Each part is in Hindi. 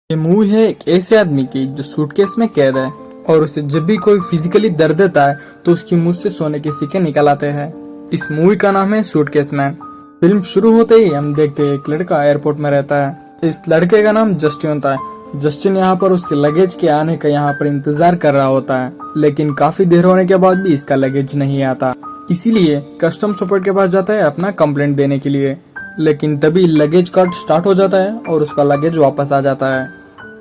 ये मूवी है एक ऐसे आदमी की जो सूटकेस में कैद है और उसे जब भी कोई फिजिकली दर्द देता है तो उसकी मुंह से सोने के सिक्के निकल आते हैं। इस मूवी का नाम है सूटकेस मैन। फिल्म शुरू होते ही हम देखते हैं एक लड़का एयरपोर्ट में रहता है। इस लड़के का नाम जस्टिन होता है। जस्टिन यहाँ पर उसके लगेज के आने का यहाँ पर इंतजार कर रहा होता है, लेकिन काफी देर होने के बाद भी इसका लगेज नहीं आता। इसीलिए कस्टम सुपर के पास जाता है अपना कंप्लेंट देने के लिए, लेकिन तभी लगेज कार्ड स्टार्ट हो जाता है और उसका लगेज वापस आ जाता है।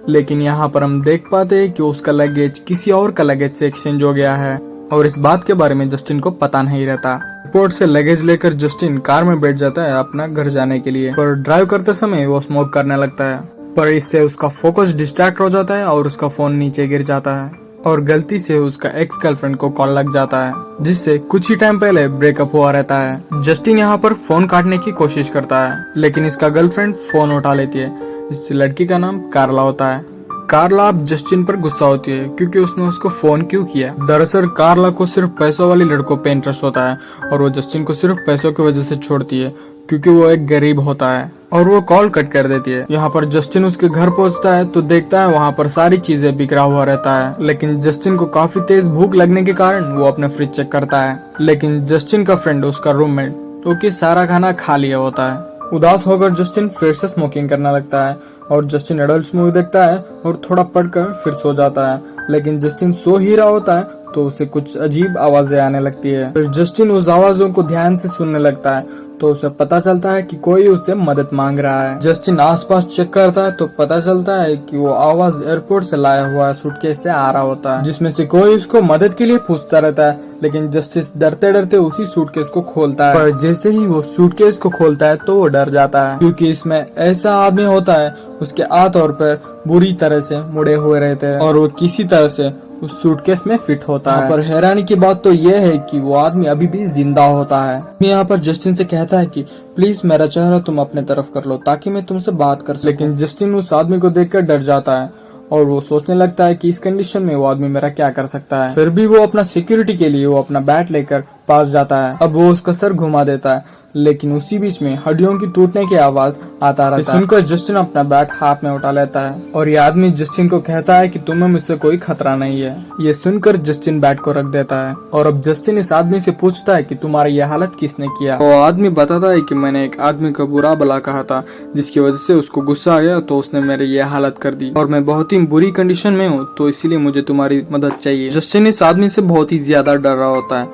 लेकिन यहाँ पर हम देख पाते हैं कि उसका लगेज किसी और का लगेज से एक्सचेंज हो गया है और इस बात के बारे में जस्टिन को पता नहीं रहता। एयरपोर्ट से लगेज लेकर जस्टिन कार में बैठ जाता है अपना घर जाने के लिए, पर ड्राइव करते समय वो स्मोक करने लगता है, पर इससे उसका फोकस डिस्ट्रैक्ट हो जाता है और उसका फोन नीचे गिर जाता है और गलती से उसका एक्स गर्लफ्रेंड को कॉल लग जाता है, जिससे कुछ ही टाइम पहले ब्रेकअप हुआ रहता है। जस्टिन यहाँ पर फोन काटने की कोशिश करता है, लेकिन इसका गर्लफ्रेंड फोन उठा लेती है। इस लड़की का नाम कार्ला होता है। कार्ला अब जस्टिन पर गुस्सा होती है क्योंकि उसने उसको फोन क्यों किया। दरअसल कार्ला को सिर्फ पैसों वाली लड़कों पे इंटरेस्ट होता है और वो जस्टिन को सिर्फ पैसों की वजह से छोड़ती है क्योंकि वो एक गरीब होता है, और वो कॉल कट कर देती है। यहाँ पर जस्टिन उसके घर पहुँचता है तो देखता है वहाँ पर सारी चीजें बिखरा हुआ रहता है, लेकिन जस्टिन को काफी तेज भूख लगने के कारण वो अपने फ्रिज चेक करता है, लेकिन जस्टिन का फ्रेंड उसका रूममेट क्योंकि सारा खाना खा लिया होता है। उदास होकर जस्टिन फिर से स्मोकिंग करने लगता है और जस्टिन एडल्ट मूवी देखता है और थोड़ा पढ़कर फिर सो जाता है, लेकिन जस्टिन सो ही रहा होता है तो उसे कुछ अजीब आवाजें आने लगती है। फिर जस्टिन उस आवाजों को ध्यान से सुनने लगता है तो उसे पता चलता है कि कोई उससे मदद मांग रहा है। जस्टिन आसपास चेक करता है तो पता चलता है कि वो आवाज एयरपोर्ट से लाया हुआ सूटकेस से आ रहा होता है, जिसमें से कोई उसको मदद के लिए पूछता रहता है, लेकिन जस्टिस डरते डरते उसी सूटकेस को खोलता है। पर जैसे ही वो सूटकेस को खोलता है तो वो डर जाता है क्योंकि इसमें ऐसा आदमी होता है उसके हाथ और पैर बुरी तरह से मुड़े हुए रहते हैं और वो किसी तरह से उस सूटकेस में फिट होता है। पर हैरानी की बात तो यह है कि वो आदमी अभी भी जिंदा होता है। यहाँ पर जस्टिन से कहता है कि प्लीज मेरा चेहरा तुम अपने तरफ कर लो ताकि मैं तुमसे बात कर सकूं। लेकिन जस्टिन उस आदमी को देखकर डर जाता है और वो सोचने लगता है कि इस कंडीशन में वो आदमी मेरा क्या कर सकता है। फिर भी वो अपना सिक्योरिटी के लिए वो अपना बैट लेकर पास जाता है। अब वो उसका सर घुमा देता है, लेकिन उसी बीच में हड्डियों की टूटने की आवाज आता रहता है। सुनकर जस्टिन अपना बैट हाथ में उठा लेता है और ये आदमी जस्टिन को कहता है कि तुम्हें मुझसे कोई खतरा नहीं है। ये सुनकर जस्टिन बैट को रख देता है और अब जस्टिन इस आदमी से पूछता है कि तुम्हारी ये हालत किसने किया। वो आदमी बताता है कि मैंने एक आदमी को बुरा भला कहा था जिसकी वजह से उसको गुस्सा आ गया तो उसने मेरी ये हालत कर दी और मैं बहुत ही बुरी कंडीशन में हूँ, तो इसीलिए मुझे तुम्हारी मदद चाहिए। जस्टिन इस आदमी से बहुत ही ज्यादा डर रहा होता है,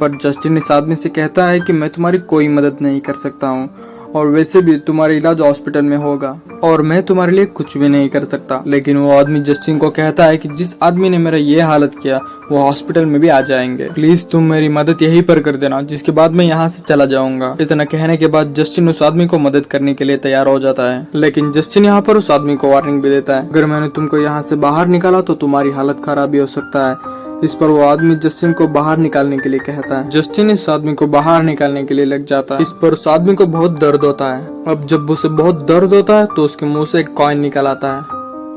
पर जस्टिन इस आदमी से कहता है कि मैं तुम्हारी कोई मदद नहीं कर सकता हूँ और वैसे भी तुम्हारा इलाज हॉस्पिटल में होगा और मैं तुम्हारे लिए कुछ भी नहीं कर सकता। लेकिन वो आदमी जस्टिन को कहता है कि जिस आदमी ने मेरा ये हालत किया वो हॉस्पिटल में भी आ जाएंगे, प्लीज तुम मेरी मदद यहीं पर कर देना, जिसके बाद मैं यहाँ से चला जाऊंगा। इतना कहने के बाद जस्टिन उस आदमी को मदद करने के लिए तैयार हो जाता है, लेकिन जस्टिन यहाँ पर उस आदमी को वार्निंग भी देता है, अगर मैंने तुमको यहाँ से बाहर निकाला तो तुम्हारी हालत खराब भी हो सकता है। इस पर वो आदमी जस्टिन को बाहर निकालने के लिए कहता है। जस्टिन इस आदमी को बाहर निकालने के लिए लग जाता है। इस पर उस आदमी को बहुत दर्द होता है। अब जब उसे बहुत दर्द होता है तो उसके मुंह से एक कॉइन निकल आता है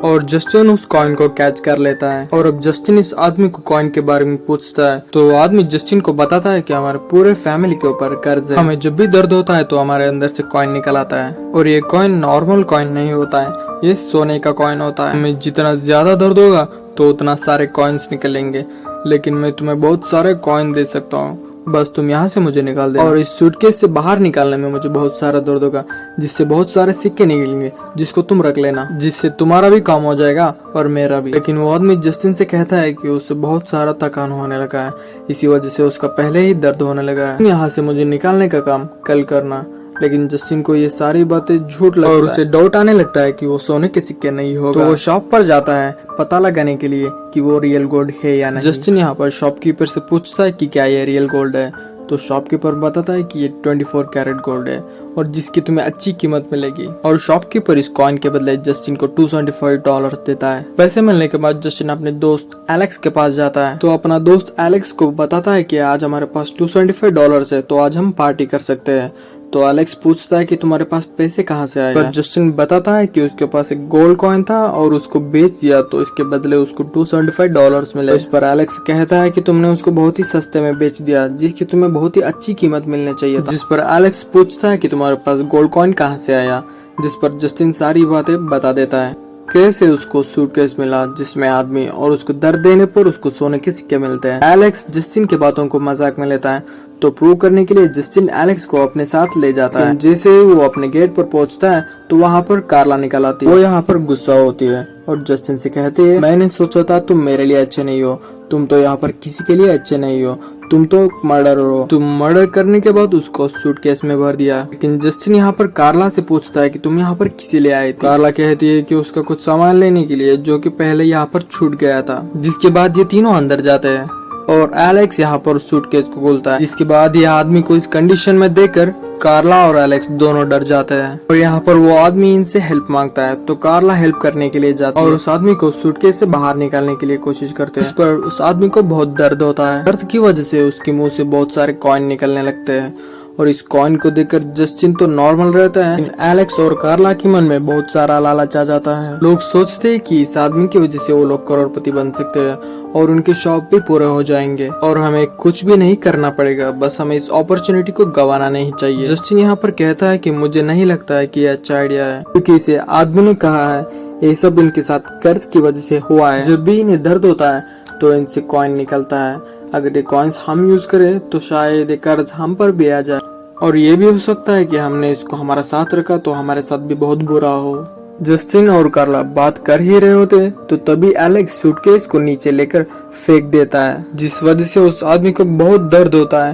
और जस्टिन उस कॉइन को कैच कर लेता है। और अब जस्टिन इस आदमी को कॉइन के बारे में पूछता है तो आदमी जस्टिन को बताता है कि हमारे पूरे फैमिली के ऊपर कर्ज है, हमें जब भी दर्द होता है तो हमारे अंदर से कॉइन निकल आता है और ये कॉइन नॉर्मल कॉइन नहीं होता है, ये सोने का कॉइन होता है। हमें जितना ज्यादा दर्द होगा तो उतना सारे कॉइन्स निकलेंगे, लेकिन मैं तुम्हें बहुत सारे कॉइन दे सकता हूँ, बस तुम यहाँ से मुझे निकाल दे। और इस सूटकेस से बाहर निकालने में मुझे बहुत सारा दर्द होगा, जिससे बहुत सारे सिक्के निकलेंगे जिसको तुम रख लेना, जिससे तुम्हारा भी काम हो जाएगा और मेरा भी। लेकिन वो आदमी जस्टिन से कहता है कि उसे बहुत सारा थकान होने लगा है, इसी वजह से उसका पहले ही दर्द होने लगा है, यहाँ से मुझे निकालने का काम कल करना। लेकिन जस्टिन को ये सारी बातें झूठ लगता है और उसे डाउट आने लगता है कि वो सोने के सिक्के नहीं होगा। तो वो शॉप पर जाता है पता लगाने के लिए कि वो रियल गोल्ड है या नहीं। जस्टिन यहाँ पर शॉपकीपर से पूछता है कि क्या ये रियल गोल्ड है, तो शॉपकीपर बताता है कि ये 24 कैरेट गोल्ड है और जिसकी तुम्हें अच्छी कीमत मिलेगी। और शॉपकीपर इस कॉइन के बदले जस्टिन को $275 देता है। पैसे मिलने के बाद जस्टिन अपने दोस्त एलेक्स के पास जाता है तो अपना दोस्त एलेक्स को बताता है कि आज हमारे पास $275 है तो आज हम पार्टी कर सकते हैं। तो एलेक्स पूछता है कि तुम्हारे पास पैसे कहाँ से आए। पर जस्टिन बताता है कि उसके पास एक गोल्ड कॉइन था और उसको बेच दिया तो इसके बदले उसको $275 मिले। इस पर एलेक्स कहता है कि तुमने उसको बहुत ही सस्ते में बेच दिया जिसकी तुम्हें बहुत ही अच्छी कीमत मिलनी चाहिए था। जिस पर एलेक्स पूछता है कि तुम्हारे पास गोल्ड कॉइन कहाँ से आया, जिस पर जस्टिन सारी बातें बता देता है। कैसे उसको सूटकेस मिला जिसमें आदमी और उसको दर्द देने पर उसको सोने के सिक्के मिलते हैं। एलेक्स जस्टिन के बातों को मजाक में लेता है, तो प्रूव करने के लिए जस्टिन एलेक्स को अपने साथ ले जाता है। जैसे ही वो अपने गेट पर पहुंचता है तो वहाँ पर कार्ला निकल आती है। वो यहाँ पर गुस्सा होती है और जस्टिन से कहती है, मैंने सोचा था तुम मेरे लिए अच्छे नहीं हो, तुम तो यहाँ पर किसी के लिए अच्छे नहीं हो, तुम तो मर्डर हो। तुम मर्डर करने के बाद उसको सूटकेस में भर दिया। लेकिन जस्टिन यहाँ पर कार्ला से पूछता है कि तुम यहाँ पर किसी लिए आए थे। कार्ला कहती है कि उसका कुछ सामान लेने के लिए जो कि पहले यहाँ पर छूट गया था। जिसके बाद ये तीनों अंदर जाते हैं और एलेक्स यहाँ पर सूटकेस को खोलता है। जिसके बाद ये आदमी को इस कंडीशन में देखकर कार्ला और एलेक्स दोनों डर जाते हैं और यहाँ पर वो आदमी इनसे हेल्प मांगता है, तो कार्ला हेल्प करने के लिए जाता है और उस आदमी को सूटकेस से बाहर निकालने के लिए कोशिश करते हैं। इस पर उस आदमी को बहुत दर्द होता है। दर्द की वजह से उसके मुंह से बहुत सारे कॉइन निकलने लगते हैं और इस कॉइन को देखकर जस्टिन तो नॉर्मल रहता है, एलेक्स और कार्ला के मन में बहुत सारा लालच आ जाता है। लोग सोचते हैं कि इस आदमी की वजह से वो लोग करोड़पति बन सकते हैं और उनके शौक भी पूरे हो जाएंगे और हमें कुछ भी नहीं करना पड़ेगा, बस हमें इस अपॉर्चुनिटी को गंवाना नहीं चाहिए। जस्टिन यहाँ पर कहता है कि मुझे नहीं लगता है कि ये अच्छा आइडिया है, क्योंकि इसे आदमी ने कहा है ये सब इनके साथ कर्ज की वजह से हुआ है। जब भी इन्हें दर्द होता है तो इनसे कॉइन निकलता है। अगर ये कॉइन्स हम यूज करें तो शायद ये कर्ज हम पर भी आ जाए और ये भी हो सकता है कि हमने इसको हमारा साथ रखा तो हमारे साथ भी बहुत बुरा हो। जस्टिन और कार्ला बात कर ही रहे होते तो तभी एलेक्स सूटकेस को नीचे लेकर फेंक देता है, जिस वजह से उस आदमी को बहुत दर्द होता है,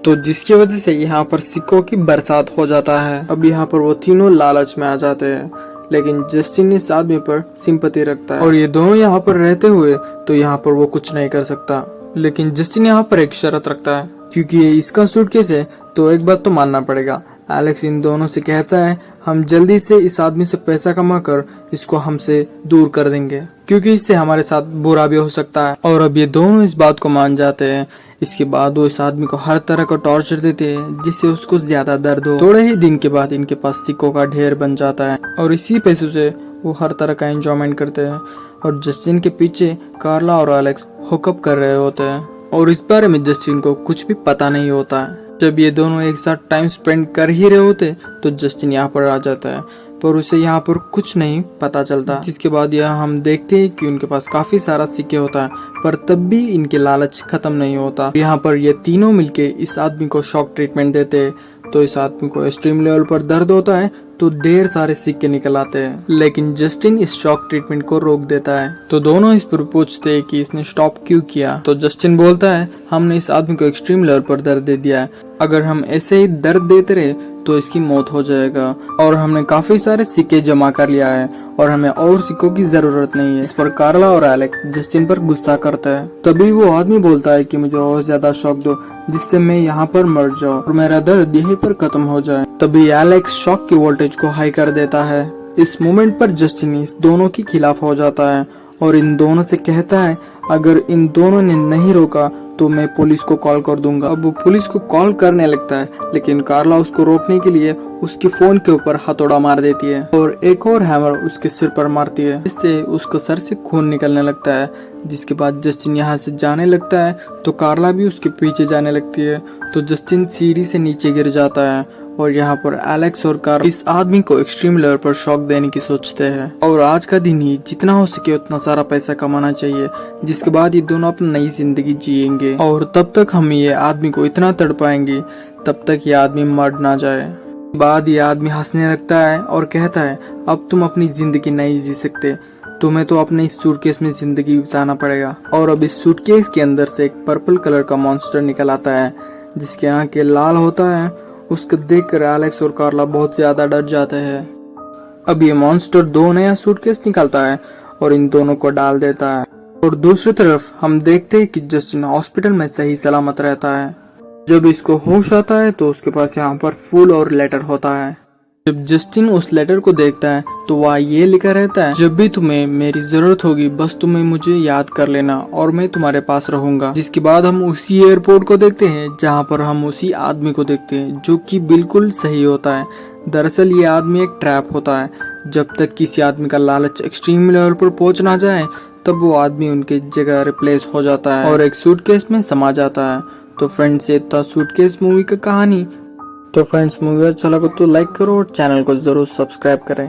तो जिसकी वजह से यहाँ पर सिक्कों की बरसात हो जाता है। अब यहाँ पर वो तीनों लालच में आ जाते हैं, लेकिन जस्टिन इस आदमी पर सिंपैथी रखता है और ये दोनों यहाँ पर रहते हुए तो यहाँ पर वो कुछ नहीं कर सकता। लेकिन जस्टिन यहाँ पर एक शर्त रखता है, क्योंकि ये इसका सूटकेस है तो एक बात तो मानना पड़ेगा। एलेक्स इन दोनों से कहता है हम जल्दी से इस आदमी से पैसा कमा कर इसको हमसे दूर कर देंगे, क्योंकि इससे हमारे साथ बुरा भी हो सकता है। और अब ये दोनों इस बात को मान जाते हैं। इसके बाद वो इस आदमी को हर तरह का टॉर्चर देते हैं जिससे उसको ज्यादा दर्द हो। थोड़े ही दिन के बाद इनके पास सिक्कों का ढेर बन जाता है और इसी पैसों से वो हर तरह का एंजॉयमेंट करते हैं और जस्टिन के पीछे कार्ला और एलेक्स हुकअप कर रहे होते हैं और इस बारे में जस्टिन को कुछ भी पता नहीं होता है। जब ये दोनों एक साथ टाइम स्पेंड कर ही रहे होते तो जस्टिन यहाँ पर आ जाता है, पर उसे यहाँ पर कुछ नहीं पता चलता। जिसके बाद यहाँ हम देखते हैं कि उनके पास काफी सारा सिक्के होता है, पर तब भी इनके लालच खत्म नहीं होता। यहाँ पर ये तीनों मिलके इस आदमी को शॉक ट्रीटमेंट देते हैं, तो इस आदमी को एक्सट्रीम लेवल पर दर्द होता है तो ढेर सारे सिक्के निकल आते हैं। लेकिन जस्टिन इस शॉक ट्रीटमेंट को रोक देता है, तो दोनों इस पर पूछते हैं कि इसने स्टॉप क्यों किया। तो जस्टिन बोलता है हमने इस आदमी को एक्सट्रीम लेवल पर दर्द दे दिया है, अगर हम ऐसे ही दर्द देते रहे तो इसकी मौत हो जाएगा और हमने काफी सारे सिक्के जमा कर लिया है और हमें और सिक्कों की जरूरत नहीं है। इस पर कार्ला और एलेक्स जस्टिन पर गुस्सा करता है। तभी वो आदमी बोलता है कि मुझे और ज्यादा शॉक दो जिससे मैं यहाँ पर मर जाऊँ और मेरा दर्द यहीं पर खत्म हो जाए। तभी एलेक्स शॉक की वोल्टेज को हाई कर देता है। इस मोमेंट पर जस्टिन इस दोनों के खिलाफ हो जाता है और इन दोनों से कहता है अगर इन दोनों ने नहीं रोका तो मैं पुलिस को कॉल कर दूंगा। अब वो पुलिस को कॉल करने लगता है, लेकिन कार्ला उसको रोकने के लिए उसके फोन के ऊपर हथौड़ा मार देती है और एक और हैमर उसके सिर पर मारती है, इससे उसको सर से खून निकलने लगता है। जिसके बाद जस्टिन यहाँ से जाने लगता है तो कार्ला भी उसके पीछे जाने लगती है, तो जस्टिन सीढ़ी से नीचे गिर जाता है और यहाँ पर एलेक्स और कार्ला इस आदमी को एक्सट्रीम लेवल पर शॉक देने की सोचते हैं और आज का दिन ही जितना हो सके उतना सारा पैसा कमाना चाहिए, जिसके बाद ये दोनों अपनी नई जिंदगी जिएंगे और तब तक हम ये आदमी को इतना तड़पाएंगे तब तक ये आदमी मर ना जाए। बाद ये आदमी हंसने लगता है और कहता है अब तुम अपनी जिंदगी नहीं जी सकते, तुम्हें तो अपने इस सूटकेस में जिंदगी बिताना पड़ेगा। और अब इस सूटकेस के अंदर से एक पर्पल कलर का मॉन्स्टर निकल आता है जिसके आंखें लाल होता है। उसको देखकर एलेक्स और कार्ला बहुत ज्यादा डर जाते हैं। अब ये मॉन्स्टर दो नया सूटकेस निकालता है और इन दोनों को डाल देता है और दूसरी तरफ हम देखते हैं कि जस्टिन हॉस्पिटल में सही सलामत रहता है। जब इसको होश आता है तो उसके पास यहाँ पर फूल और लेटर होता है। जब जस्टिन उस लेटर को देखता है तो वहाँ ये लिखा रहता है जब भी तुम्हें मेरी जरूरत होगी बस तुम्हें मुझे याद कर लेना और मैं तुम्हारे पास रहूंगा। जिसके बाद हम उसी एयरपोर्ट को देखते हैं जहाँ पर हम उसी आदमी को देखते हैं जो कि बिल्कुल सही होता है। दरअसल ये आदमी एक ट्रैप होता है, जब तक किसी आदमी का लालच एक्सट्रीम लेवल पर पहुंच ना जाए तब वो आदमी उनके जगह रिप्लेस हो जाता है और एक सूटकेस में समा जाता है। तो फ्रेंड्स ये था सूटकेस मूवी का कहानी। तो फ्रेंड्स मूवी अच्छा लगा तो लाइक करो और चैनल को जरूर सब्सक्राइब करें।